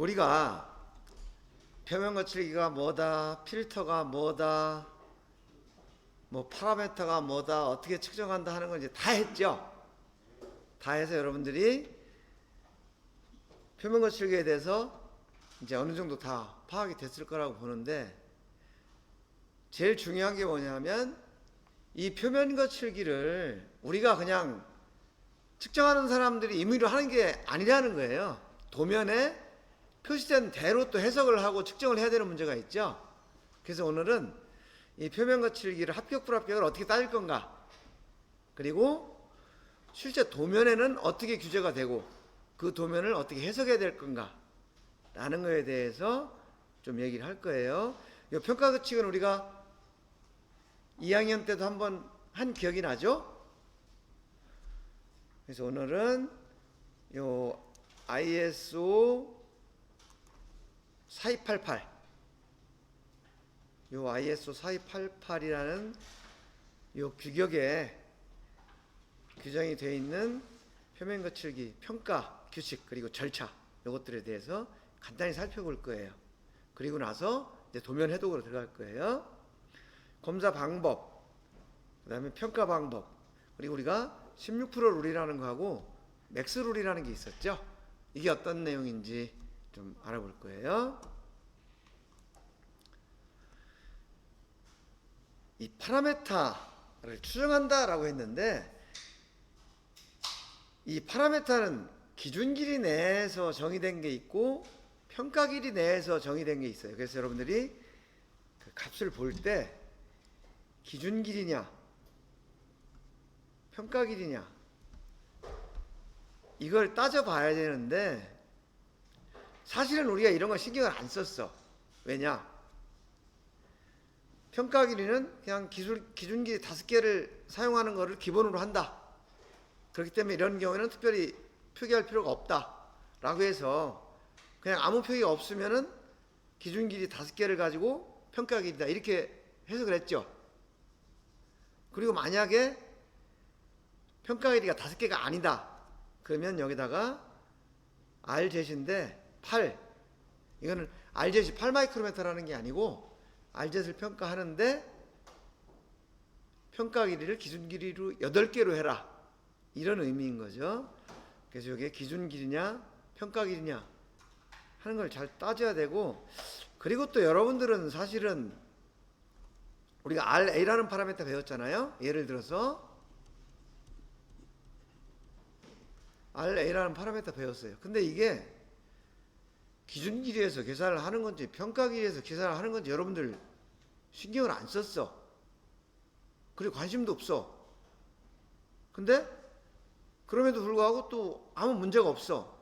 우리가 표면 거칠기가 뭐다, 필터가 뭐다, 뭐 파라미터가 뭐다, 어떻게 측정한다 하는 건 이제 다 했죠. 다 해서 여러분들이 표면 거칠기에 대해서 이제 어느 정도 다 파악이 됐을 거라고 보는데, 제일 중요한 게 뭐냐면 이 표면 거칠기를 우리가 그냥 측정하는 사람들이 임의로 하는 게 아니라는 거예요. 도면에 표시된 대로 또 해석을 하고 측정을 해야 되는 문제가 있죠. 그래서 오늘은 이 표면 거칠기를 합격 불합격을 어떻게 따질 건가, 그리고 실제 도면에는 어떻게 규제가 되고 그 도면을 어떻게 해석해야 될 건가 라는 거에 대해서 좀 얘기를 할 거예요. 이 평가 규칙은 우리가 2학년 때도 한번 한 기억이 나죠? 그래서 오늘은 요 ISO 4288, 요 ISO 4288이라는 요 규격에 규정이 되어 있는 표면 거칠기 평가 규칙 그리고 절차, 요것들에 대해서 간단히 살펴볼 거예요. 그리고 나서 이제 도면 해독으로 들어갈 거예요. 검사 방법, 그 다음에 평가 방법, 그리고 우리가 16% 룰이라는 거하고 맥스 룰이라는 게 있었죠. 이게 어떤 내용인지 좀 알아볼 거예요. 이 파라메타를 추정한다라고 했는데, 이 파라메타는 기준 길이 내에서 정의된 게 있고 평가 길이 내에서 정의된 게 있어요. 그래서 여러분들이 그 값을 볼 때 기준 길이냐 평가 길이냐 이걸 따져봐야 되는데, 사실은 우리가 이런 거 신경을 안 썼어. 왜냐? 평가 길이는 그냥 기준 길이 5개를 사용하는 것을 기본으로 한다. 그렇기 때문에 이런 경우에는 특별히 표기할 필요가 없다 라고 해서 그냥 아무 표기가 없으면은 기준 길이 5개를 가지고 평가 길이다 이렇게 해석을 했죠. 그리고 만약에 평가 길이가 5개가 아니다 그러면 여기다가 RZ인데 8, 이거는 RZ 8마이크로미터라는 게 아니고 RZ를 평가하는데 평가 길이를 기준 길이로 8개로 해라, 이런 의미인 거죠. 그래서 이게 기준 길이냐 평가 길이냐 하는 걸 잘 따져야 되고, 그리고 또 여러분들은 사실은 우리가 RA라는 파라미터 배웠잖아요. 예를 들어서 RA라는 파라미터 배웠어요. 근데 이게 기준 길이에서 계산을 하는 건지 평가 길이에서 계산을 하는 건지 여러분들 신경을 안 썼어. 그리고 관심도 없어. 근데 그럼에도 불구하고 또 아무 문제가 없어.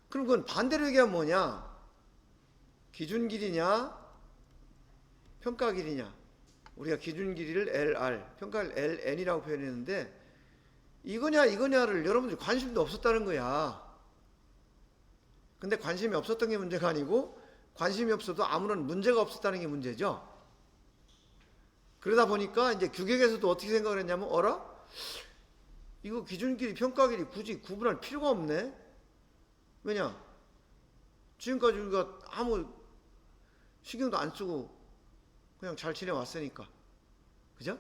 그럼 그건 반대로 얘기하면 뭐냐? 기준 길이냐 평가 길이냐. 우리가 기준 길이를 LR, 평가를 LN이라고 표현했는데 이거냐를 여러분들 관심도 없었다는 거야. 근데 관심이 없었던 게 문제가 아니고 관심이 없어도 아무런 문제가 없었다는 게 문제죠. 그러다 보니까 이제 규격에서도 어떻게 생각을 했냐면, 어라? 이거 기준 길이 평가 길이 굳이 구분할 필요가 없네. 왜냐? 지금까지 우리가 아무 신경도 안 쓰고 그냥 잘 지내왔으니까. 그죠?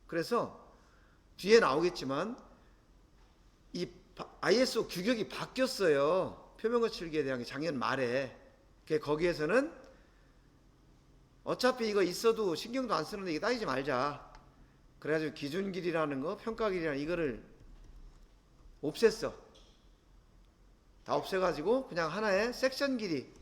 그래서 뒤에 나오겠지만 이 ISO 규격이 바뀌었어요. 표면 거칠기에 대한 게 작년 말에. 거기에서는 어차피 이거 있어도 신경도 안 쓰는데 이거 따지지 말자. 그래가지고 기준 길이라는 거, 평가 길이라는 이거를 없앴어. 다 없애가지고 그냥 하나의 섹션 길이,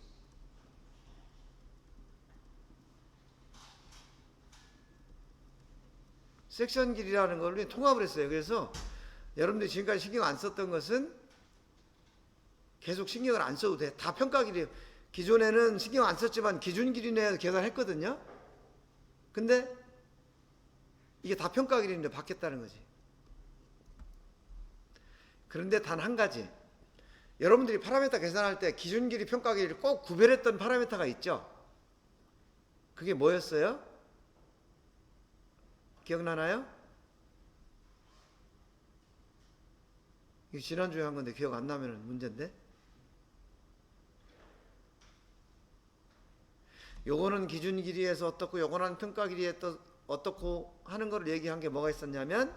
섹션 길이라는 걸 통합을 했어요. 그래서 여러분들이 지금까지 신경 안 썼던 것은 계속 신경을 안 써도 돼. 다 평가 길이에요. 기존에는 신경 안 썼지만 기준 길이 내에서 계산했거든요. 근데 이게 다 평가 길이인데 바뀌었다는 거지. 그런데 단 한 가지, 여러분들이 파라미터 계산할 때 기준 길이 평가 길이를 꼭 구별했던 파라미터가 있죠. 그게 뭐였어요? 기억나나요? 이거 지난주에 한 건데 기억 안 나면 문제인데. 요거는 기준 길이에서 어떻고 요거는 평가 길이에 또 어떻고 하는 거를 얘기한 게 뭐가 있었냐면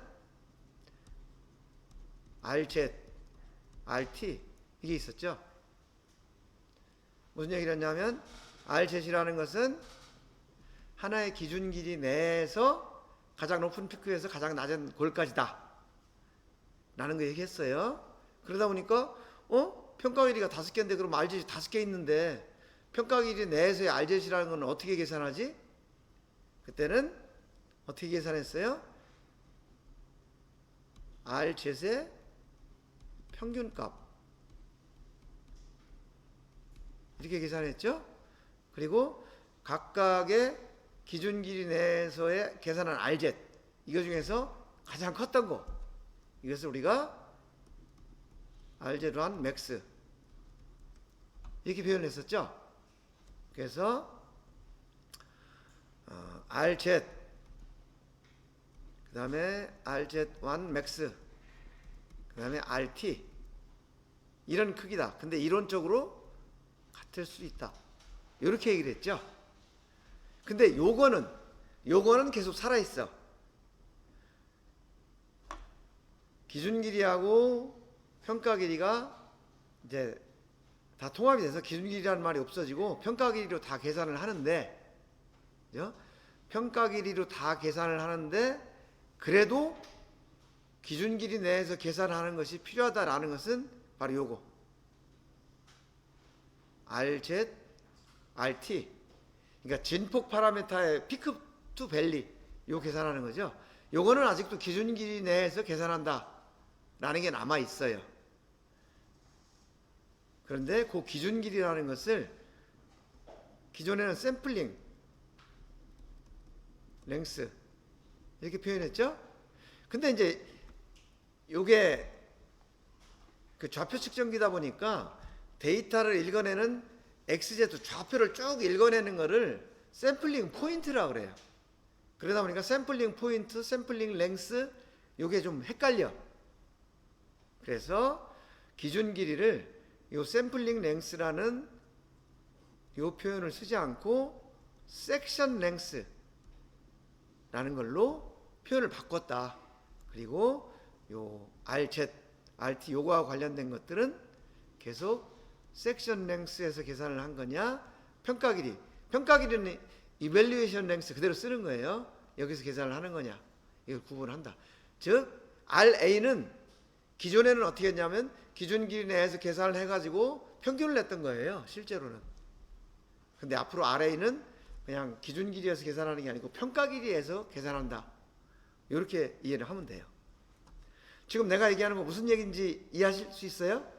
RZ, RT 이게 있었죠. 무슨 얘기를 했냐면 RZ이라는 것은 하나의 기준 길이 내에서 가장 높은 피크에서 가장 낮은 골까지다 라는 거 얘기했어요. 그러다 보니까 평가 길이가 5개인데 그럼 RZ이 5개 있는데 평가 길이 내에서의 RZ이라는 건 어떻게 계산하지? 그때는 어떻게 계산했어요? RZ의 평균값 이렇게 계산했죠. 그리고 각각의 기준 길이 내에서의 계산한 RZ 이거 중에서 가장 컸던 거 이것을 우리가 RZ1 맥스 이렇게 표현했었죠. 그래서 RZ 그 다음에 RZ1 맥스 그 다음에 RT 이런 크기다. 근데 이론적으로 같을 수 있다. 이렇게 얘기를 했죠. 근데 요거는 계속 살아있어. 기준 길이하고 평가 길이가 이제 다 통합이 돼서 기준 길이라는 말이 없어지고 평가 길이로 다 계산을 하는데, 그죠? 평가 길이로 다 계산을 하는데 그래도 기준 길이 내에서 계산하는 것이 필요하다라는 것은 바로 요거 RZ, RT 그러니까 진폭 파라미터의 피크 투 밸리 요 계산하는 거죠. 요거는 아직도 기준 길이 내에서 계산한다 라는 게 남아 있어요. 그런데 그 기준 길이라는 것을 기존에는 샘플링 랭스 이렇게 표현했죠. 근데 이제 요게 그 좌표 측정기다 보니까 데이터를 읽어내는 XZ 좌표를 쭉 읽어내는 거를 샘플링 포인트라고 그래요. 그러다 보니까 샘플링 포인트, 샘플링 랭스 요게 좀 헷갈려. 그래서 기준 길이를 요 샘플링 랭스라는 요 표현을 쓰지 않고 섹션 랭스라는 걸로 표현을 바꿨다. 그리고 요 RZ, RT 요거와 관련된 것들은 계속 섹션 랭스에서 계산을 한 거냐, 평가 길이. 평가 길이는 이밸류에이션 랭스 그대로 쓰는 거예요. 여기서 계산을 하는 거냐. 이걸 구분한다. 즉 RA는 기존에는 어떻게 했냐면 기준 길이 내에서 계산을 해가지고 평균을 냈던 거예요. 실제로는. 근데 앞으로 RA는 그냥 기준 길이에서 계산하는 게 아니고 평가 길이에서 계산한다. 이렇게 이해를 하면 돼요. 지금 내가 얘기하는 거 무슨 얘기인지 이해하실 수 있어요?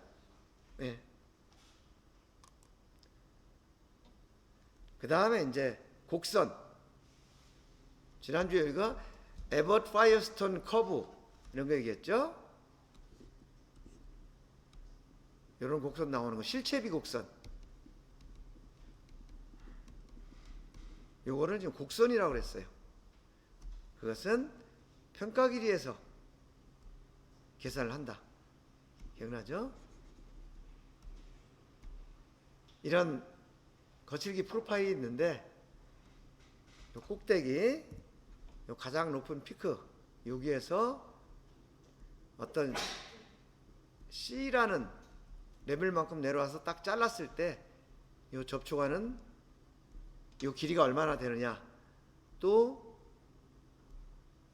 네. 그 다음에 이제 곡선. 지난주에 우리가 에버트 파이어스톤 커브 이런 거 얘기했죠? 이런 곡선 나오는 거 실체비 곡선. 요거를 지금 곡선이라고 그랬어요. 그것은 평가 길이에서 계산을 한다. 기억나죠? 이런 거칠기 프로파일이 있는데 요 꼭대기 요 가장 높은 피크 여기에서 어떤 C라는 레벨만큼 내려와서 딱 잘랐을 때 요 접촉하는 요 길이가 얼마나 되느냐, 또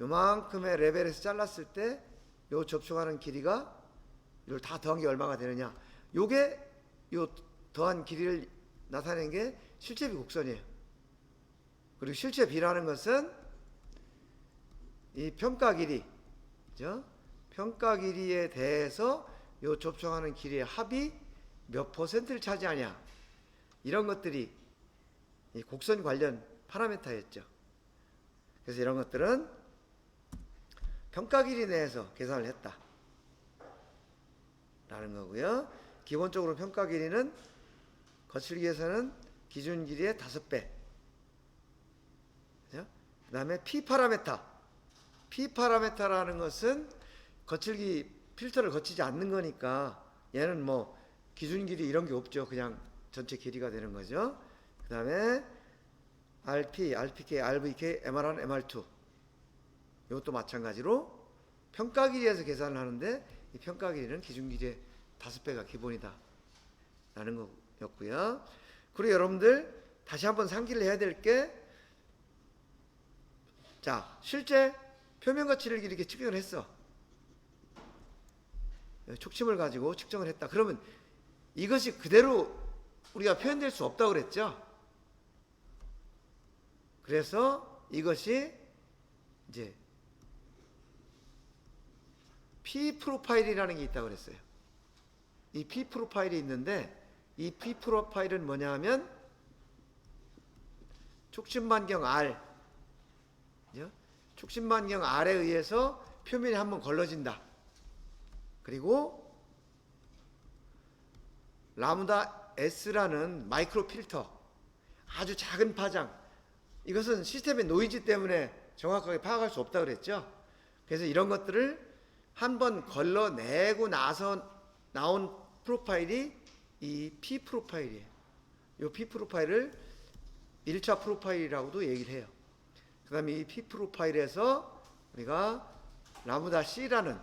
요만큼의 레벨에서 잘랐을 때 요 접촉하는 길이가 이걸 다 더한 게 얼마가 되느냐, 요게 요 더한 길이를 나타내는 게 실체비 곡선이에요. 그리고 실체비라는 것은 이 평가 길이, 그죠? 평가 길이에 대해서 요 접촉하는 길이의 합이 몇 퍼센트를 차지하냐, 이런 것들이 이 곡선 관련 파라미터였죠. 그래서 이런 것들은 평가 길이 내에서 계산을 했다 라는 거고요. 기본적으로 평가 길이는 거칠기에서는 기준 길이의 5배. 그죠? 그 다음에 P 파라메타. P 파라메타라는 것은 거칠기 필터를 거치지 않는 거니까 얘는 뭐 기준 길이 이런 게 없죠. 그냥 전체 길이가 되는 거죠. 그 다음에 RP, RPK, RVK, MR1, MR2. 이것도 마찬가지로 평가 길이에서 계산을 하는데 이 평가 길이는 기준 길이의 5배가 기본이다 라는 거였고요. 그리고 여러분들 다시 한번 상기를 해야 될 게, 자, 실제 표면 거치를 이렇게 측정을 했어. 촉침을 가지고 측정을 했다. 그러면 이것이 그대로 우리가 표현될 수 없다고 그랬죠. 그래서 이것이 이제 P 프로파일이라는 게 있다고 그랬어요. 이 P 프로파일이 있는데 이 P 프로파일은 뭐냐 하면 촉침 반경 R, 촉침 반경 R에 의해서 표면이 한번 걸러진다. 그리고 라무다 S라는 마이크로 필터, 아주 작은 파장, 이것은 시스템의 노이즈 때문에 정확하게 파악할 수 없다고 그랬죠. 그래서 이런 것들을 한번 걸러내고 나서 나온 프로파일이 이 P 프로파일이에요. 이 P 프로파일을 1차 프로파일이라고도 얘기를 해요. 그 다음에 이 P 프로파일에서 우리가 라무다 C라는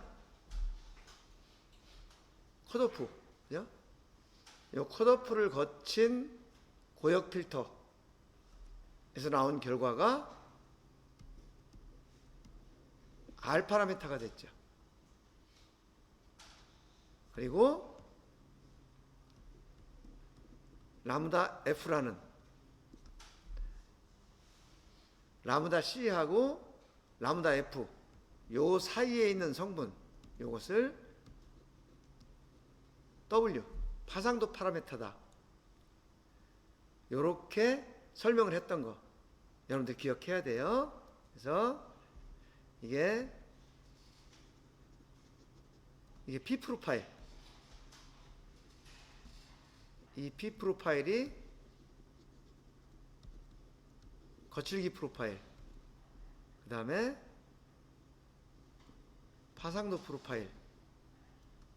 컷오프, 이 컷오프를 거친 고역 필터에서 나온 결과가 R 파라미터가 됐죠. 그리고 라무다 F라는 라무다 C하고 라무다 F 요 사이에 있는 성분, 요것을 W 파상도 파라미터다, 요렇게 설명을 했던 거 여러분들 기억해야 돼요. 그래서 이게 P 프로파일, 이 P 프로파일이 거칠기 프로파일, 그 다음에 파상도 프로파일,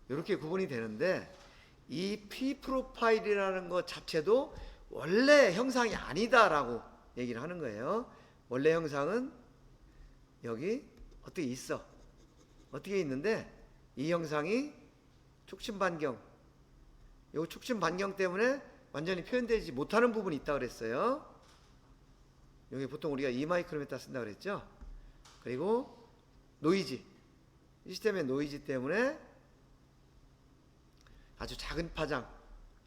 이렇게 구분이 되는데, 이 P 프로파일이라는 것 자체도 원래 형상이 아니다라고 얘기를 하는 거예요. 원래 형상은 여기 어떻게 있어. 어떻게 있는데 이 형상이 촉침 반경, 이 촉침 반경 때문에 완전히 표현되지 못하는 부분이 있다고 그랬어요. 여기 보통 우리가 2마이크로미터 쓴다고 그랬죠. 그리고 노이즈, 시스템의 노이즈 때문에 아주 작은 파장,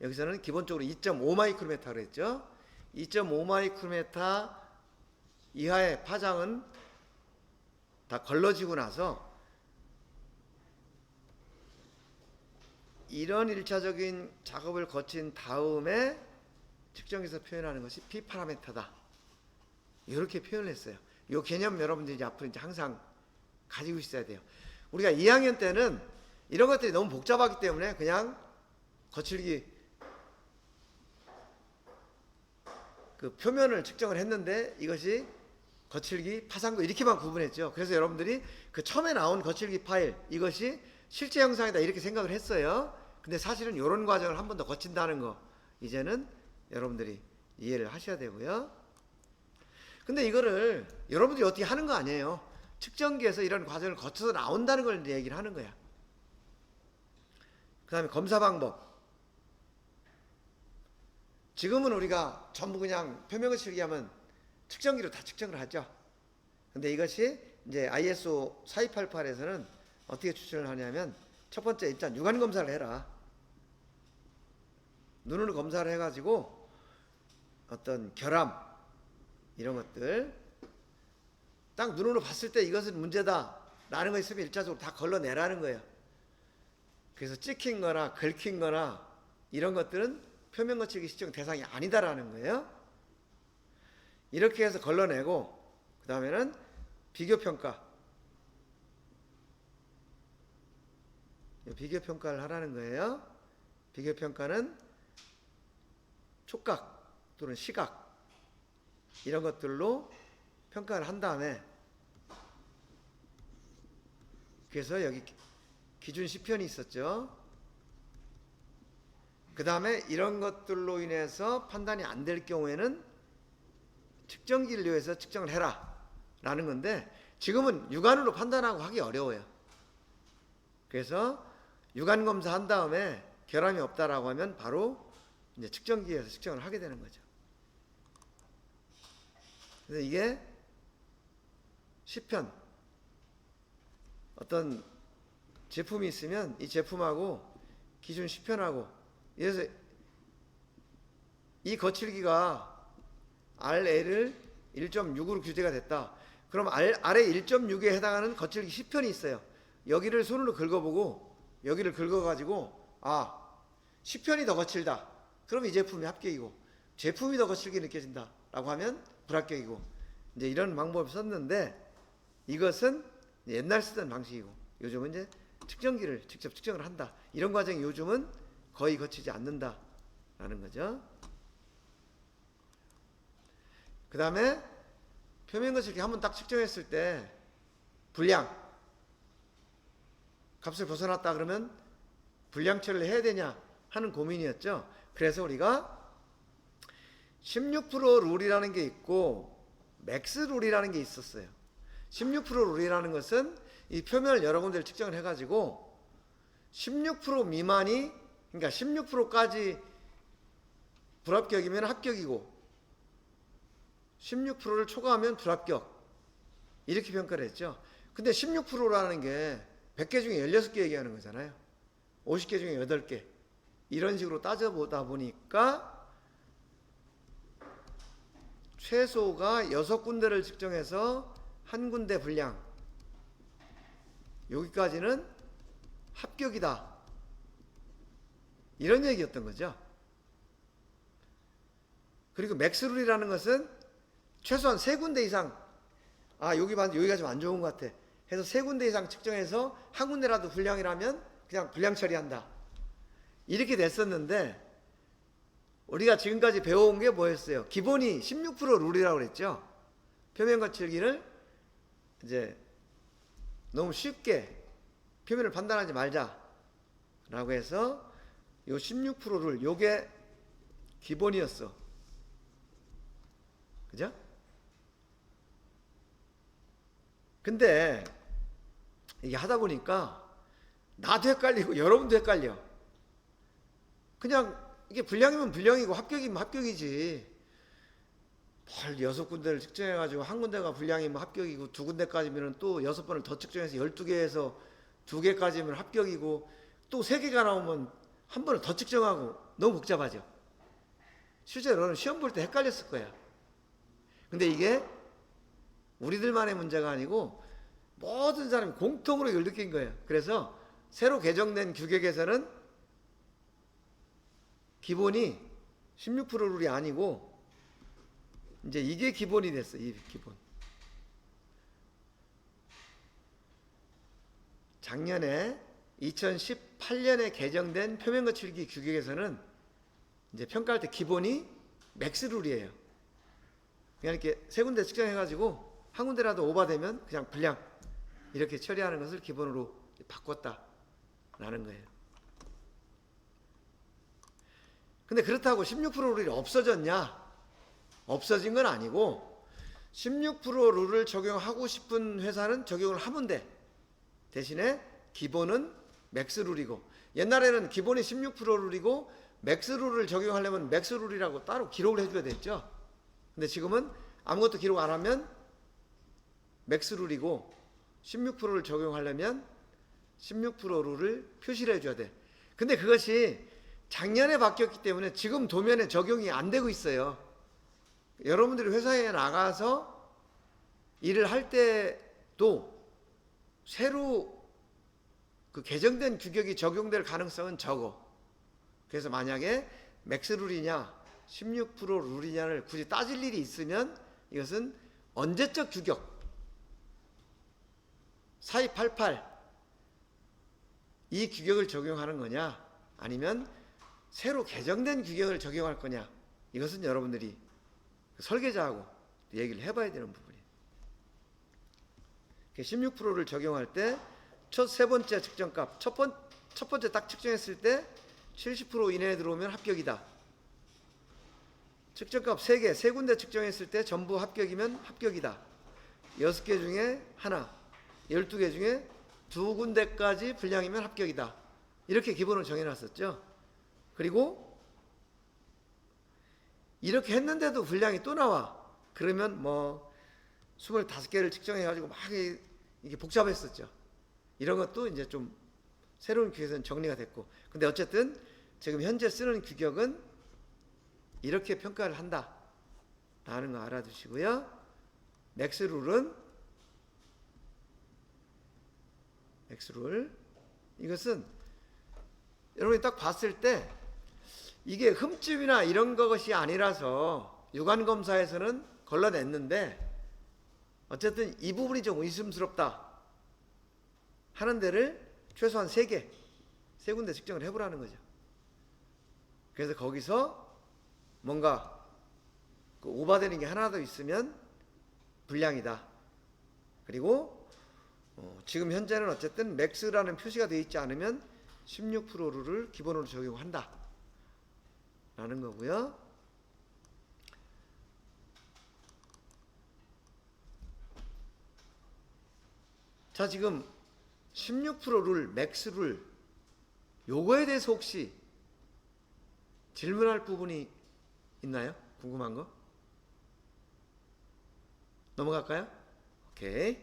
여기서는 기본적으로 2.5마이크로미터 그랬죠. 2.5마이크로미터 이하의 파장은 다 걸러지고 나서 이런 1차적인 작업을 거친 다음에 측정해서 표현하는 것이 P 파라미터다, 이렇게 표현을 했어요. 이 개념 여러분들이 이제 앞으로 이제 항상 가지고 있어야 돼요. 우리가 2학년 때는 이런 것들이 너무 복잡하기 때문에 그냥 거칠기 그 표면을 측정을 했는데 이것이 거칠기, 파상도 이렇게만 구분했죠. 그래서 여러분들이 그 처음에 나온 거칠기 파일, 이것이 실제 형상이다 이렇게 생각을 했어요. 근데 사실은 이런 과정을 한 번 더 거친다는 거 이제는 여러분들이 이해를 하셔야 되고요. 근데 이거를 여러분들이 어떻게 하는 거 아니에요. 측정기에서 이런 과정을 거쳐서 나온다는 걸 이제 얘기를 하는 거야. 그 다음에 검사 방법. 지금은 우리가 전부 그냥 표면을 실기하면 측정기로 다 측정을 하죠. 근데 이것이 이제 ISO 4288에서는 어떻게 추천을 하냐면, 첫 번째 일단 육안 검사를 해라. 눈으로 검사를 해가지고 어떤 결함 이런 것들 딱 눈으로 봤을 때 이것은 문제다 라는 거 있으면 일차적으로 다 걸러내라는 거예요. 그래서 찍힌 거나 긁힌 거나 이런 것들은 표면 거칠기 시정 대상이 아니다라는 거예요. 이렇게 해서 걸러내고 그 다음에는 비교평가, 비교평가를 하라는 거예요. 비교평가는 촉각 또는 시각 이런 것들로 평가를 한 다음에, 그래서 여기 기준 시편이 있었죠. 그 다음에 이런 것들로 인해서 판단이 안 될 경우에는 측정기를 이용해서 측정을 해라 라는 건데, 지금은 육안으로 판단하고 하기 어려워요. 그래서 육안 검사한 다음에 결함이 없다라고 하면 바로 이제 측정기에서 측정을 하게 되는 거죠. 그래서 이게 시편, 어떤 제품이 있으면 이 제품하고 기준 시편하고, 그래서 이 거칠기가 RL을 1.6으로 규제가 됐다. 그럼 아래 1.6에 해당하는 거칠기 시편이 있어요. 여기를 손으로 긁어보고 여기를 긁어가지고 시편이 더 거칠다. 그럼 이 제품이 합격이고, 제품이 더 거칠게 느껴진다 라고 하면 불합격이고, 이제 이런 방법을 썼는데, 이것은 옛날 쓰던 방식이고, 요즘은 이제 측정기를 직접 측정을 한다. 이런 과정이 요즘은 거의 거치지 않는다 라는 거죠. 그 다음에 표면 거칠기 한번 딱 측정했을 때 불량 값을 벗어났다 그러면 불량 처리를 해야 되냐 하는 고민이었죠. 그래서 우리가 16% 룰이라는 게 있고 맥스 룰이라는 게 있었어요. 16% 룰이라는 것은 이 표면을 여러 군데를 측정을 해가지고 16% 미만이, 그러니까 16%까지 불합격이면 합격이고 16%를 초과하면 불합격, 이렇게 평가를 했죠. 근데 16%라는 게 100개 중에 16개 얘기하는 거잖아요. 50개 중에 8개, 이런 식으로 따져보다 보니까 최소가 6군데를 측정해서 한 군데 불량, 여기까지는 합격이다, 이런 얘기였던 거죠. 그리고 맥스룰이라는 것은 최소한 3군데 이상, 여기가 좀 안 좋은 것 같아 해서 3군데 이상 측정해서 한 군데라도 불량이라면 그냥 불량 처리한다, 이렇게 됐었는데, 우리가 지금까지 배워온 게 뭐였어요? 기본이 16% 룰이라고 그랬죠. 표면 거칠기를 이제 너무 쉽게 표면을 판단하지 말자 라고 해서 요 16% 룰, 요게 기본이었어. 그죠? 근데 이게 하다 보니까 나도 헷갈리고 여러분도 헷갈려. 그냥 이게 불량이면 불량이고 합격이면 합격이지, 뭘 6군데를 측정해가지고 한 군데가 불량이면 합격이고 2군데까지면 또 6번을 더 측정해서 12개에서 2개까지면 합격이고, 또 3개가 나오면 한 번을 더 측정하고, 너무 복잡하죠. 실제로는 시험 볼 때 헷갈렸을 거야. 근데 이게 우리들만의 문제가 아니고 모든 사람이 공통으로 이걸 느낀 거예요. 그래서 새로 개정된 규격에서는 기본이 16% 룰이 아니고 이제 이게 기본이 됐어. 이 기본. 작년에 2018년에 개정된 표면 거칠기 규격에서는 이제 평가할 때 기본이 맥스 룰이에요. 그냥 이렇게 3군데 측정해가지고 한 군데라도 오버되면 그냥 불량, 이렇게 처리하는 것을 기본으로 바꿨다라는 거예요. 근데 그렇다고 16% 룰이 없어졌냐? 없어진 건 아니고 16% 룰을 적용하고 싶은 회사는 적용을 하면 돼. 대신에 기본은 맥스 룰이고, 옛날에는 기본이 16% 룰이고 맥스 룰을 적용하려면 맥스 룰이라고 따로 기록을 해줘야 됐죠. 근데 지금은 아무것도 기록 안 하면 맥스 룰이고 16%를 적용하려면 16% 룰을 표시를 해줘야 돼. 근데 그것이 작년에 바뀌었기 때문에 지금 도면에 적용이 안 되고 있어요. 여러분들이 회사에 나가서 일을 할 때도 새로 그 개정된 규격이 적용될 가능성은 적어. 그래서 만약에 맥스 룰이냐 16% 룰이냐를 굳이 따질 일이 있으면 이것은 언제적 규격 4288 이 규격을 적용하는 거냐, 아니면 새로 개정된 규격을 적용할 거냐, 이것은 여러분들이 설계자하고 얘기를 해봐야 되는 부분이에요. 16%를 적용할 때 첫 3번째 측정값, 첫 번째 딱 측정했을 때 70% 이내에 들어오면 합격이다. 측정값 3개, 3군데 측정했을 때 전부 합격이면 합격이다. 6개 중에 하나, 12개 중에 2군데까지 분량이면 합격이다. 이렇게 기본을 정해놨었죠. 그리고 이렇게 했는데도 분량이 또 나와. 그러면 뭐 25개를 측정해가지고 막 이게 복잡했었죠. 이런 것도 이제 좀 새로운 규격에서는 정리가 됐고. 근데 어쨌든 지금 현재 쓰는 규격은 이렇게 평가를 한다 라는 거 알아두시고요. 맥스룰은 맥스룰, 이것은 여러분이 딱 봤을 때 이게 흠집이나 이런 것이 아니라서 유관검사에서는 걸러냈는데 어쨌든 이 부분이 좀 의심스럽다 하는 데를 최소한 3개, 3군데 측정을 해보라는 거죠. 그래서 거기서 뭔가 오버되는 게 하나 더 있으면 불량이다. 그리고 지금 현재는 어쨌든 맥스라는 표시가 되어 있지 않으면 16%를 기본으로 적용한다 라는 거고요. 자, 지금 16%룰, 맥스룰 요거에 대해서 혹시 질문할 부분이 있나요? 궁금한 거? 넘어갈까요? 오케이.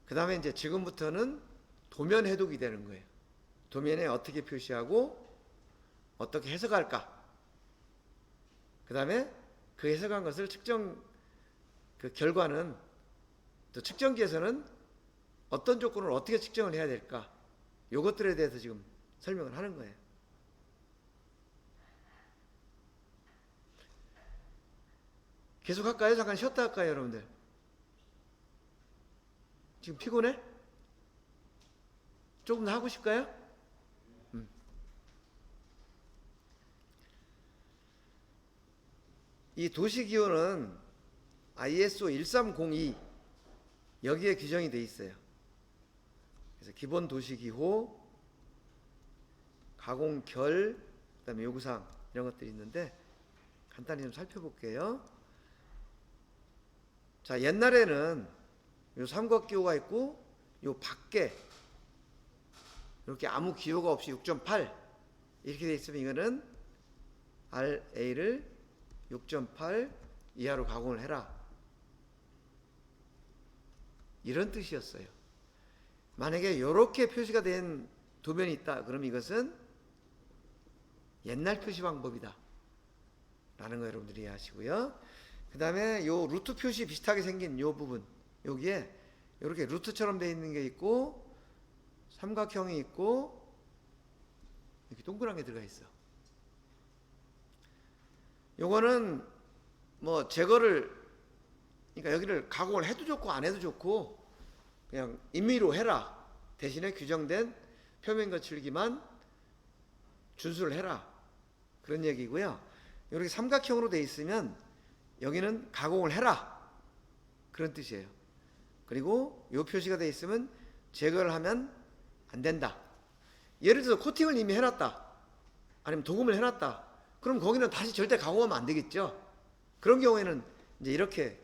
그 다음에 이제 지금부터는 도면 해독이 되는 거예요. 도면에 어떻게 표시하고 어떻게 해석할까? 그 다음에 그 해석한 것을 측정, 그 결과는 또 측정기에서는 어떤 조건을 어떻게 측정을 해야 될까? 요것들에 대해서 지금 설명을 하는 거예요. 계속 할까요? 잠깐 쉬었다 할까요, 여러분들? 지금 피곤해? 조금 더 하고 싶까요? 이 도시기호는 ISO 1302 여기에 규정이 되어 있어요. 그래서 기본 도시기호, 가공결, 그 다음에 요구사항 이런 것들이 있는데 간단히 좀 살펴볼게요. 자, 옛날에는 요 삼각기호가 있고 요 밖에 이렇게 아무 기호가 없이 6.8 이렇게 돼 있으면 이거는 RA를 6.8 이하로 가공을 해라 이런 뜻이었어요. 만약에 이렇게 표시가 된 도면이 있다 그럼 이것은 옛날 표시 방법이다 라는 거 여러분들이 이해하시고요. 그 다음에 요 루트 표시 비슷하게 생긴 요 부분, 여기에 이렇게 루트처럼 되어 있는 게 있고 삼각형이 있고 이렇게 동그란 게 들어가 있어. 요거는 뭐 제거를, 그러니까 여기를 가공을 해도 좋고 안 해도 좋고 그냥 임의로 해라 대신에 규정된 표면 거칠기만 준수를 해라 그런 얘기고요. 이렇게 삼각형으로 되어 있으면 여기는 가공을 해라 그런 뜻이에요. 그리고 이 표시가 되어 있으면 제거를 하면 안 된다. 예를 들어서 코팅을 이미 해놨다 아니면 도금을 해놨다 그럼 거기는 다시 절대 가공하면 안 되겠죠. 그런 경우에는 이제 이렇게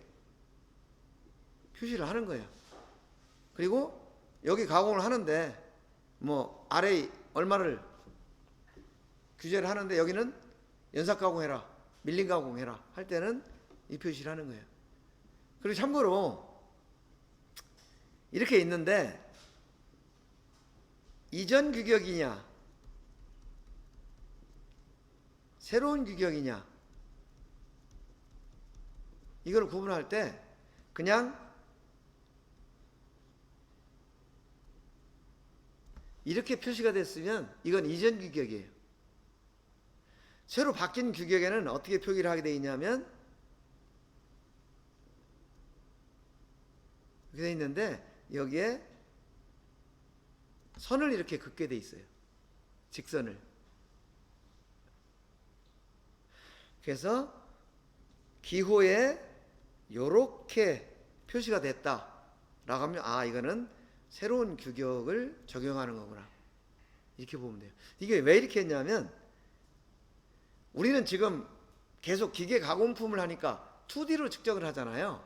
표시를 하는 거예요. 그리고 여기 가공을 하는데 뭐 RA 얼마를 규제를 하는데 여기는 연삭 가공해라 밀림 가공해라 할 때는 이 표시를 하는 거예요. 그리고 참고로 이렇게 있는데 이전 규격이냐 새로운 규격이냐 이걸 구분할 때 그냥 이렇게 표시가 됐으면 이건 이전 규격이에요. 새로 바뀐 규격에는 어떻게 표기를 하게 되어 있냐면 이렇게 되어 있는데 여기에 선을 이렇게 긋게 되어 있어요. 직선을. 그래서 기호에 요렇게 표시가 됐다 라고 하면 아 이거는 새로운 규격을 적용하는 거구나 이렇게 보면 돼요. 이게 왜 이렇게 했냐면 우리는 지금 계속 기계 가공품을 하니까 2D로 측정을 하잖아요.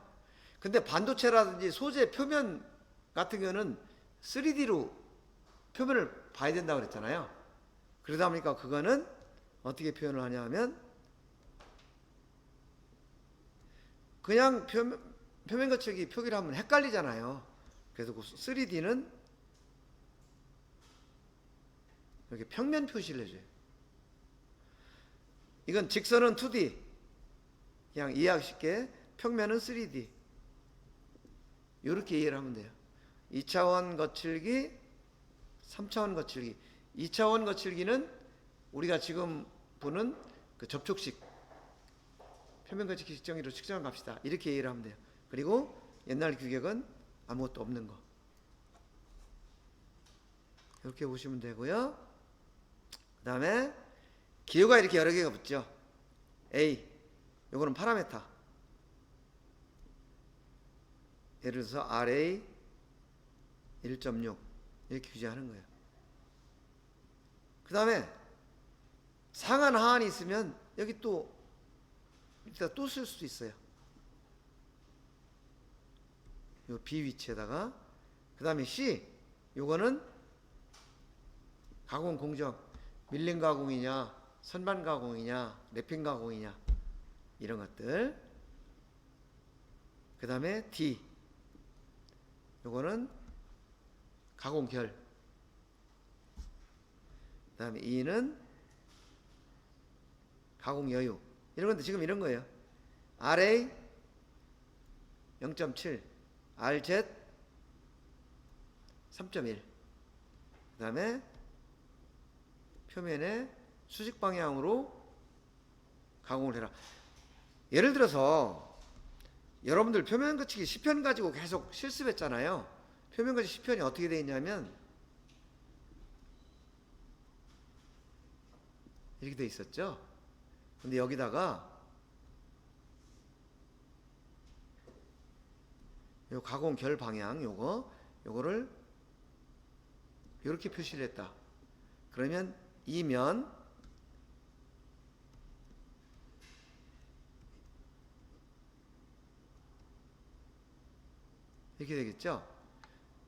근데 반도체라든지 소재 표면 같은 경우는 3D로 표면을 봐야 된다고 그랬잖아요. 그러다 보니까 그거는 어떻게 표현을 하냐 하면 그냥 표면 거칠기 표기를 하면 헷갈리잖아요. 그래서 그 3D는 이렇게 평면 표시를 해줘요. 이건 직선은 2D, 그냥 이해하기 쉽게 평면은 3D, 이렇게 이해를 하면 돼요. 2차원 거칠기, 3차원 거칠기. 2차원 거칠기는 우리가 지금 보는 그 접촉식 표면 거칠기 측정기로 측정을 갑시다, 이렇게 이해를 하면 돼요. 그리고 옛날 규격은 아무것도 없는 거, 이렇게 보시면 되고요. 그 다음에 기호가 이렇게 여러 개가 붙죠. A, 요거는 파라메타. 예를 들어서 RA 1.6 이렇게 규제하는 거예요. 그 다음에 상한 하한이 있으면 여기 또 쓸 수도 있어요. 요 B 위치에다가. 그 다음에 C, 요거는 가공 공정, 밀림 가공이냐 선반 가공이냐 랩핑 가공이냐 이런 것들. 그 다음에 D, 요거는 가공 결. 그 다음에 E는 가공 여유. 이런 건데 지금 이런 거예요. RA 0.7, RZ 3.1. 그 다음에 표면에 수직 방향으로 가공을 해라. 예를 들어서 여러분들 표면 거치기 10편 가지고 계속 실습했잖아요. 표면 거치기 10편이 어떻게 되어 있냐면 이렇게 되어 있었죠. 근데 여기다가 요 가공 결 방향 요거를 이렇게 표시를 했다. 그러면 이 면 이렇게 되겠죠.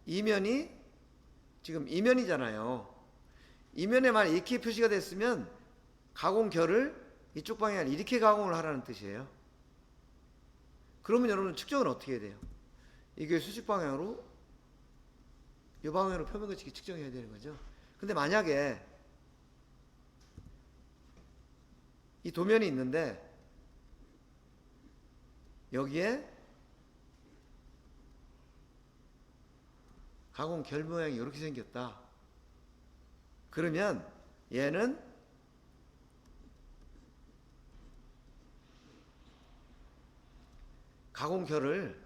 이 면이 지금 이 면이잖아요. 이 면에만 이렇게 표시가 됐으면 가공 결을 이쪽 방향을 이렇게 가공을 하라는 뜻이에요. 그러면 여러분 측정은 어떻게 해야 돼요? 이게 수직 방향으로 이 방향으로 표면 거치기 측정해야 되는 거죠. 근데 만약에 이 도면이 있는데 여기에 가공 결 모양이 이렇게 생겼다. 그러면 얘는 가공 결을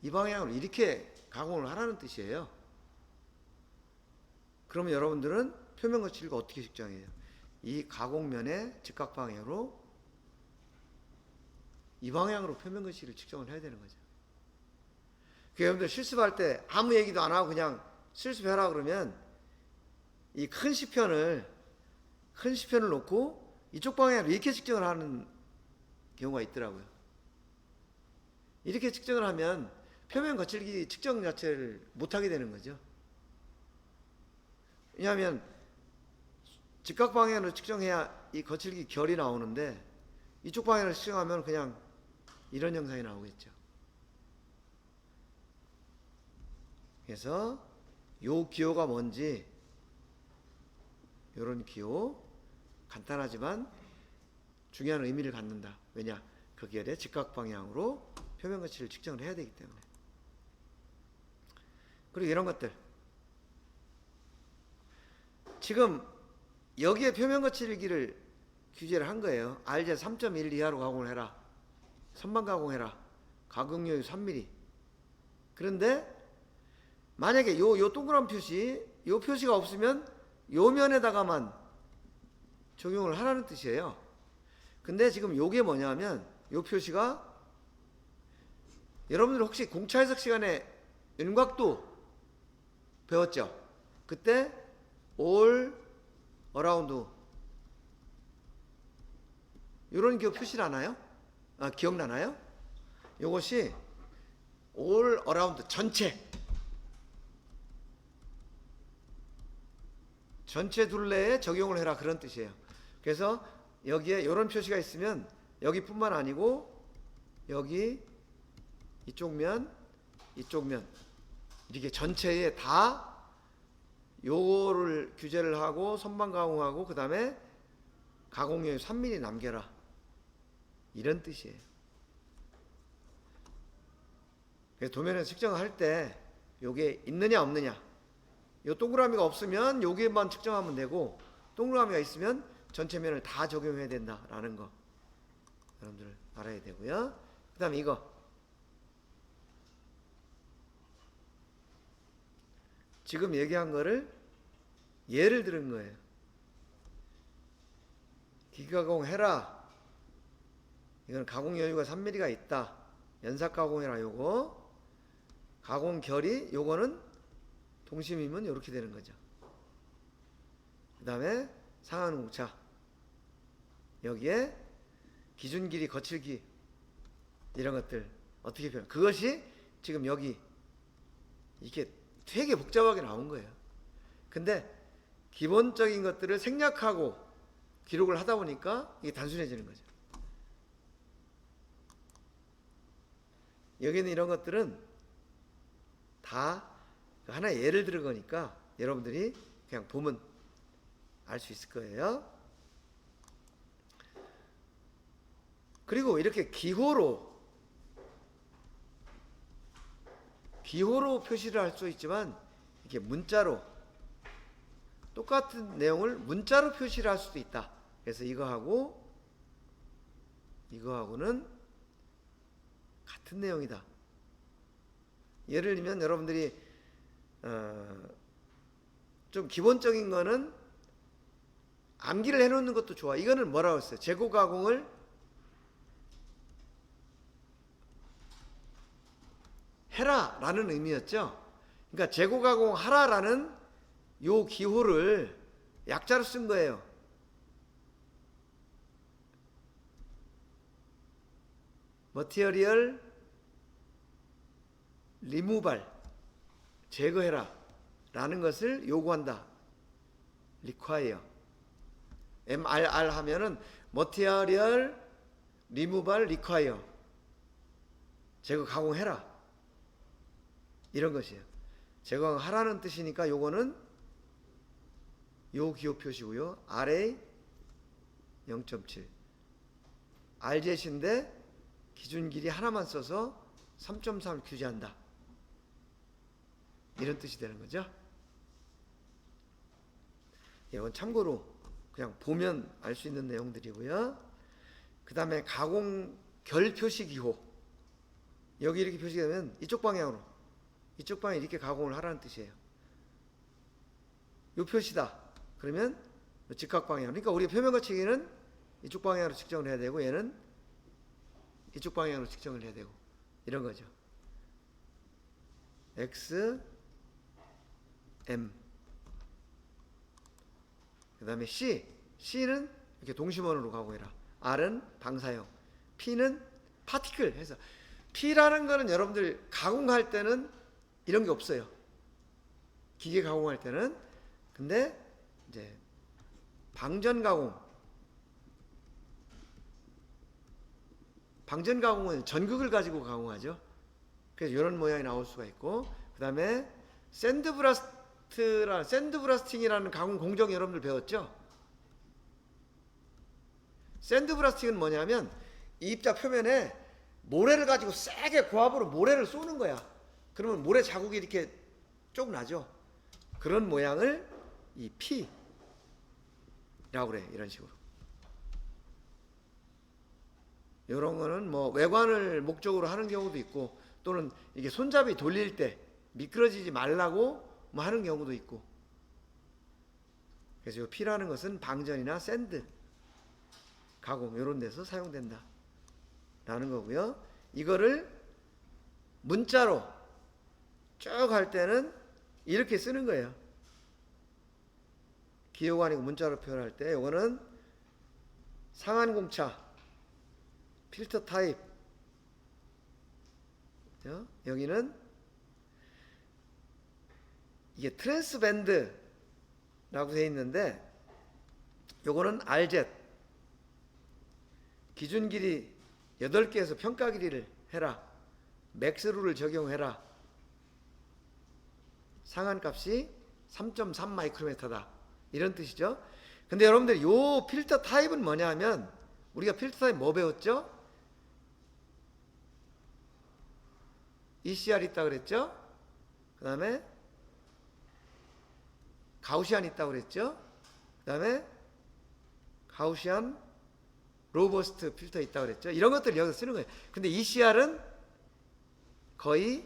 이 방향으로 이렇게 가공을 하라는 뜻이에요. 그러면 여러분들은 표면 거칠기가 어떻게 측정해요? 이 가공면의 직각 방향으로 이 방향으로 표면 거칠기를 측정을 해야 되는 거죠. 그 여러분들 실습할 때 아무 얘기도 안 하고 그냥 실습해라 그러면 이 큰 시편을 놓고 이쪽 방향으로 이렇게 측정을 하는 경우가 있더라고요. 이렇게 측정을 하면 표면 거칠기 측정 자체를 못하게 되는 거죠. 왜냐하면 직각 방향으로 측정해야 이 거칠기 결이 나오는데 이쪽 방향으로 측정하면 그냥 이런 형상이 나오겠죠. 그래서 요 기호가 뭔지, 요런 기호 간단하지만 중요한 의미를 갖는다. 왜냐? 그 결의 직각 방향으로 표면 거칠기를 측정을 해야 되기 때문에. 그리고 이런 것들 지금 여기에 표면 거칠기를 규제를 한 거예요. RZ 3.1 이하로 가공을 해라. 선반 가공해라. 가공여유 3mm. 그런데 만약에 요 동그란 표시, 요 표시가 없으면 요 면에다가만 적용을 하라는 뜻이에요. 근데 지금 요게 뭐냐면 요 표시가 여러분들 혹시 공차 해석 시간에 윤곽도 배웠죠? 그때 all around 이런 기호 표시 나나요? 기억나나요? 이것이 all around 전체 둘레에 적용을 해라 그런 뜻이에요. 그래서 여기에 이런 표시가 있으면 여기뿐만 아니고 여기 이쪽 면 이렇게 전체에 다 요거를 규제를 하고 선반 가공하고 그 다음에 가공용이 3mm 남겨라 이런 뜻이에요. 그래서 도면에서 측정할 때 요게 있느냐 없느냐, 요 동그라미가 없으면 여기에만 측정하면 되고 동그라미가 있으면 전체 면을 다 적용해야 된다라는 거 여러분들 알아야 되고요. 그 다음에 이거 지금 얘기한 거를 예를 들은 거예요. 기가공 해라. 이건 가공 여유가 3mm가 있다. 연삭 가공해라. 요거 가공 결이 요거는 동심이면 이렇게 되는 거죠. 그 다음에 상한 공차 여기에 기준 길이 거칠기 이런 것들 어떻게 표현? 그것이 지금 여기 이렇게 되게 복잡하게 나온 거예요. 근데 기본적인 것들을 생략하고 기록을 하다 보니까 이게 단순해지는 거죠. 여기는 이런 것들은 다 하나의 예를 들은 거니까 여러분들이 그냥 보면 알 수 있을 거예요. 그리고 이렇게 기호로 표시를 할 수 있지만 이렇게 문자로 똑같은 내용을 표시를 할 수도 있다. 그래서 이거하고는 같은 내용이다. 예를 들면 여러분들이 좀 기본적인 거는 암기를 해놓는 것도 좋아. 이거는 뭐라고 했어요? 재고 가공을 해라 라는 의미였죠. 그러니까 재고 가공 하라 라는 요 기호를 약자로 쓴 거예요. 머티리얼 리무발 제거해라 라는 것을 요구한다. require MRR 하면은 머티리얼 리무발 require 제거 가공해라 이런 것이에요. 제거 가공하라는 뜻이니까 요거는 요 기호 표시고요. RA 0.7 RZ인데 기준 길이 하나만 써서 3.3을 규제한다. 이런 뜻이 되는 거죠. 이건 참고로 그냥 보면 알 수 있는 내용들이고요. 그 다음에 가공 결 표시 기호 여기 이렇게 표시가 되면 이쪽 방향으로 이쪽 방향에 이렇게 가공을 하라는 뜻이에요. 요 표시다. 그러면 직각 방향. 그러니까 우리 표면 거치기는 이쪽 방향으로 측정을 해야 되고 얘는 이쪽 방향으로 측정을 해야 되고 이런 거죠. X, M. 그 다음에 C는 이렇게 동심원으로 가공해라. R은 방사형, P는 파티클 해서 P라는 거는 여러분들 가공할 때는 이런 게 없어요. 기계 가공할 때는. 근데 이제 방전 가공은 전극을 가지고 가공하죠. 그래서 이런 모양이 나올 수가 있고, 그 다음에 샌드브라스팅이라는 가공 공정 여러분들 배웠죠? 샌드브라스팅은 뭐냐면 이 입자 표면에 모래를 가지고 세게 고압으로 모래를 쏘는 거야. 그러면 모래 자국이 이렇게 쭉 나죠. 그런 모양을 이 P라고 그래. 이런 식으로. 이런 거는 뭐 외관을 목적으로 하는 경우도 있고, 또는 이게 손잡이 돌릴 때 미끄러지지 말라고 뭐 하는 경우도 있고. 그래서 이 P라는 것은 방전이나 샌드 가공 이런 데서 사용된다 라는 거고요. 이거를 문자로 쭉 할 때는 이렇게 쓰는 거예요. 기호가 아니고 문자로 표현할 때 이거는 상한 공차 필터 타입. 여기는 이게 트랜스 밴드라고 되어 있는데 요거는 RZ 기준 길이 8개에서 평가 길이를 해라. 맥스룰을 적용해라. 상한값이 3.3 마이크로미터다. 이런 뜻이죠. 근데 여러분들 요 필터 타입은 뭐냐 하면 우리가 필터 타입 뭐 배웠죠? ECR 있다 그랬죠? 그 다음에 가우시안 있다 그랬죠? 그 다음에 가우시안 로버스트 필터 있다 그랬죠? 이런 것들 여기서 쓰는 거예요. 근데 ECR은 거의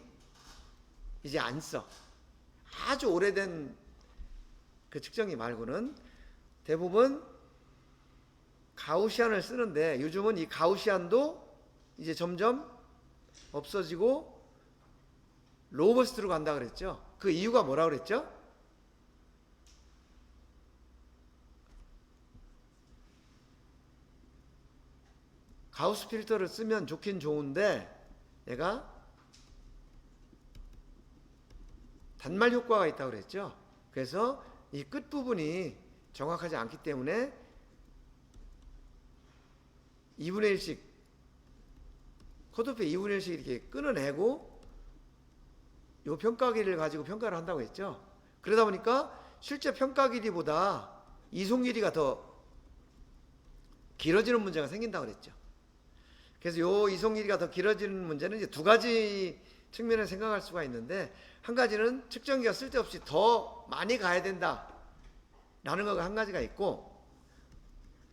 이제 안 써. 아주 오래된 그 측정기 말고는 대부분 가우시안을 쓰는데 요즘은 이 가우시안도 이제 점점 없어지고 로버스트로 간다 그랬죠. 그 이유가 뭐라 그랬죠? 가우스 필터를 쓰면 좋긴 좋은데 얘가 단말 효과가 있다고 그랬죠. 그래서 이 끝부분이 정확하지 않기 때문에 2분의 1씩 컷오프의 2분의 1씩 이렇게 끊어내고 요 평가 길이를 가지고 평가를 한다고 했죠. 그러다 보니까 실제 평가 길이보다 이송 길이가 더 길어지는 문제가 생긴다고 그랬죠. 그래서 요 이송 길이가 더 길어지는 문제는 이제 두 가지 측면을 생각할 수가 있는데, 한 가지는 측정기가 쓸데없이 더 많이 가야 된다 라는 거가 한 가지가 있고,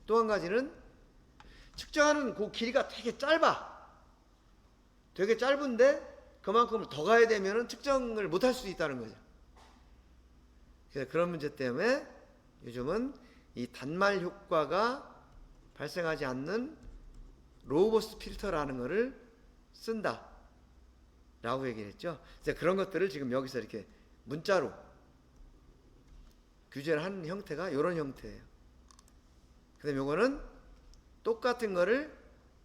또 한 가지는 측정하는 그 길이가 되게 짧아. 되게 짧은데 그만큼 더 가야 되면 측정을 못 할 수도 있다는 거죠. 그래서 그런 문제 때문에 요즘은 이 단말 효과가 발생하지 않는 로버스트 필터라는 것을 쓴다 라고 얘기를 했죠. 그래서 그런 것들을 지금 여기서 이렇게 문자로 규제를 하는 형태가 이런 형태예요. 그 다음에 요거는 똑같은 거를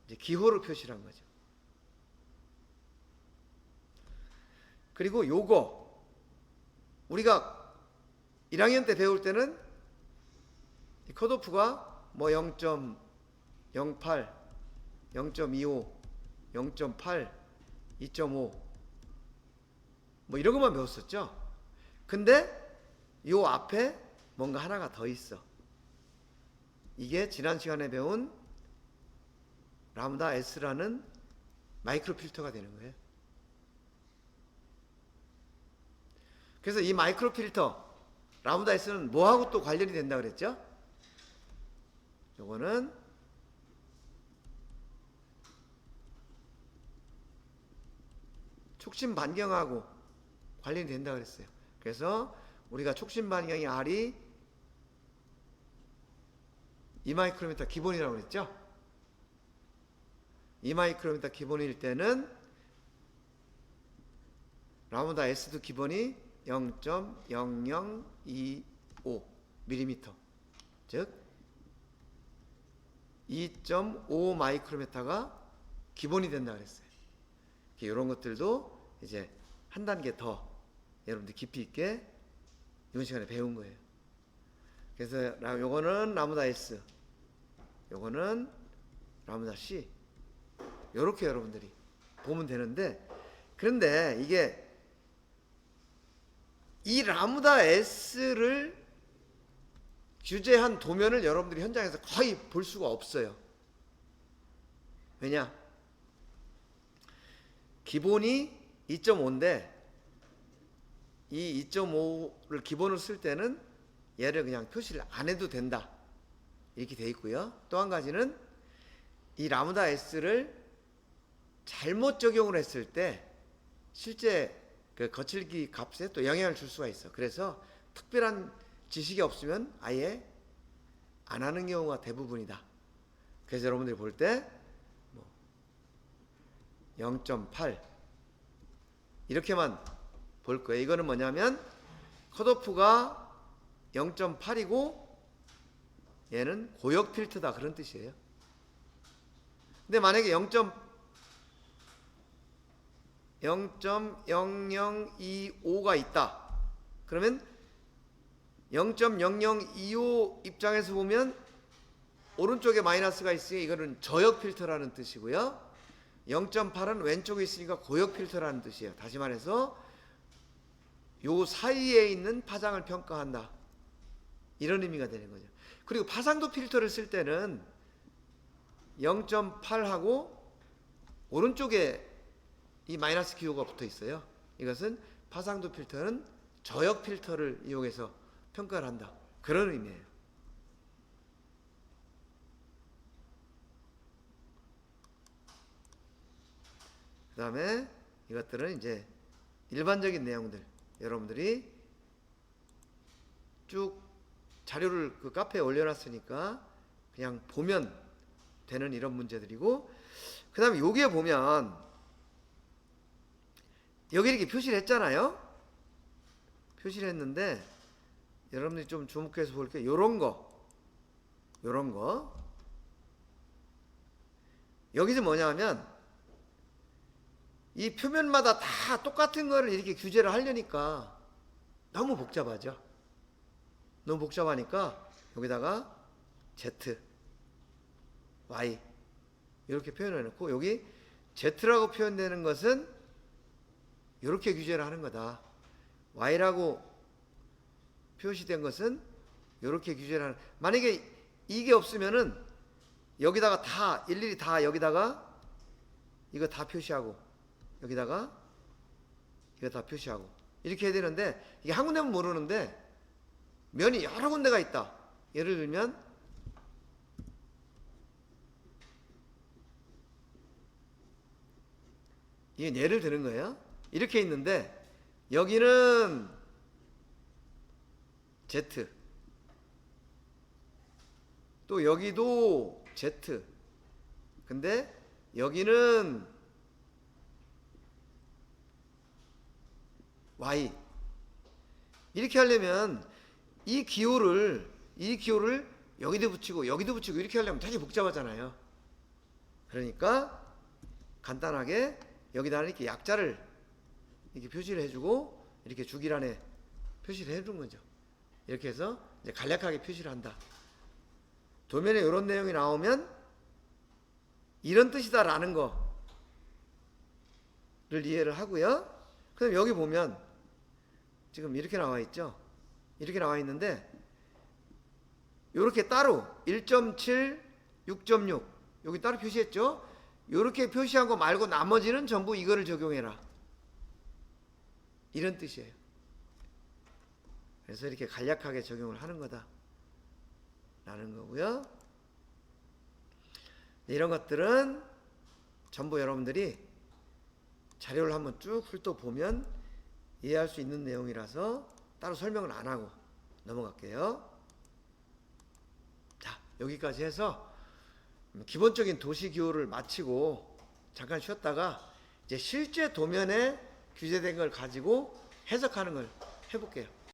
이제 기호로 표시를 한 거죠. 그리고 요거 우리가 1학년 때 배울 때는 이 컷오프가 뭐 0.08, 0.25, 0.8, 2.5 뭐 이런 것만 배웠었죠. 근데 요 앞에 뭔가 하나가 더 있어. 이게 지난 시간에 배운 람다 S라는 마이크로 필터가 되는 거예요. 그래서 이 마이크로 필터 람다 S는 뭐하고 또 관련이 된다 그랬죠? 요거는 촉심 반경하고 관련이 된다 그랬어요. 그래서 우리가 촉심 반경이 R이 2마이크로미터 기본이라고 그랬죠? 2마이크로미터 기본일 때는 람다 S도 기본이 0.0025mm, 즉 2.5 마이크로미터가 기본이 된다 그랬어요. 이런 것들도 이제 한 단계 더 여러분들 깊이 있게 이번 시간에 배운 거예요. 그래서 요거는 람다 S, 요거는 람다 C, 요렇게 여러분들이 보면 되는데, 그런데 이게 이 람다 S를 규제한 도면을 여러분들이 현장에서 거의 볼 수가 없어요. 왜냐? 기본이 2.5인데 이 2.5를 기본으로 쓸 때는 얘를 그냥 표시를 안 해도 된다 이렇게 돼 있고요. 또 한 가지는 이 람다 S를 잘못 적용을 했을 때 실제 그 거칠기 값에 또 영향을 줄 수가 있어. 그래서 특별한 지식이 없으면 아예 안 하는 경우가 대부분이다. 그래서 여러분들이 볼 때 0.8 이렇게만 볼 거예요. 이거는 뭐냐면 컷오프가 0.8이고 얘는 고역 필터다 그런 뜻이에요. 근데 만약에 0.0025가 있다. 그러면 0.0025 입장에서 보면 오른쪽에 마이너스가 있으니 이거는 저역 필터라는 뜻이고요. 0.8은 왼쪽에 있으니까 고역 필터라는 뜻이에요. 다시 말해서 요 사이에 있는 파장을 평가한다. 이런 의미가 되는 거죠. 그리고 파상도 필터를 쓸 때는 0.8하고 오른쪽에 이 마이너스 기호가 붙어 있어요. 이것은 파상도 필터는 저역 필터를 이용해서 평가를 한다. 그런 의미예요. 그 다음에 이것들은 이제 일반적인 내용들, 여러분들이 쭉 자료를 그 카페에 올려놨으니까 그냥 보면 되는 이런 문제들이고, 그 다음에 여기에 보면 여기 이렇게 표시를 했잖아요. 표시를 했는데 여러분들이 좀 주목해서 볼게요. 요런 거 여기서 뭐냐면 이 표면마다 다 똑같은 거를 이렇게 규제를 하려니까 너무 복잡하죠. 너무 복잡하니까 여기다가 Z, Y 이렇게 표현해 놓고, 여기 Z라고 표현되는 것은 이렇게 규제를 하는 거다. Y라고 표시된 것은 이렇게 규제를 하는. 만약에 이게 없으면은 여기다가 다 일일이 다 여기다가 이거 다 표시하고 여기다가 이거 다 표시하고 이렇게 해야 되는데, 이게 한 군데면 모르는데 면이 여러 군데가 있다. 예를 들면 이게 예를 드는 거예요. 이렇게 있는데 여기는 Z, 또 여기도 Z, 근데 여기는 Y. 이렇게 하려면 이 기호를 여기도 붙이고 여기도 붙이고 이렇게 하려면 되게 복잡하잖아요. 그러니까 간단하게 여기다 이렇게 약자를 이렇게 표시를 해주고 이렇게 주기란에 표시를 해준 거죠. 이렇게 해서 이제 간략하게 표시를 한다. 도면에 이런 내용이 나오면 이런 뜻이다라는 거를 이해를 하고요. 그럼 여기 보면 지금 이렇게 나와 있죠. 이렇게 나와 있는데 이렇게 따로 1.7, 6.6 여기 따로 표시했죠. 이렇게 표시한 거 말고 나머지는 전부 이거를 적용해라. 이런 뜻이에요. 그래서 이렇게 간략하게 적용을 하는 거다 라는 거고요. 이런 것들은 전부 여러분들이 자료를 한번 쭉 훑어보면 이해할 수 있는 내용이라서 따로 설명을 안 하고 넘어갈게요. 자, 여기까지 해서 기본적인 도시기호를 마치고 잠깐 쉬었다가 이제 실제 도면에 규제된 걸 가지고 해석하는 걸 해볼게요.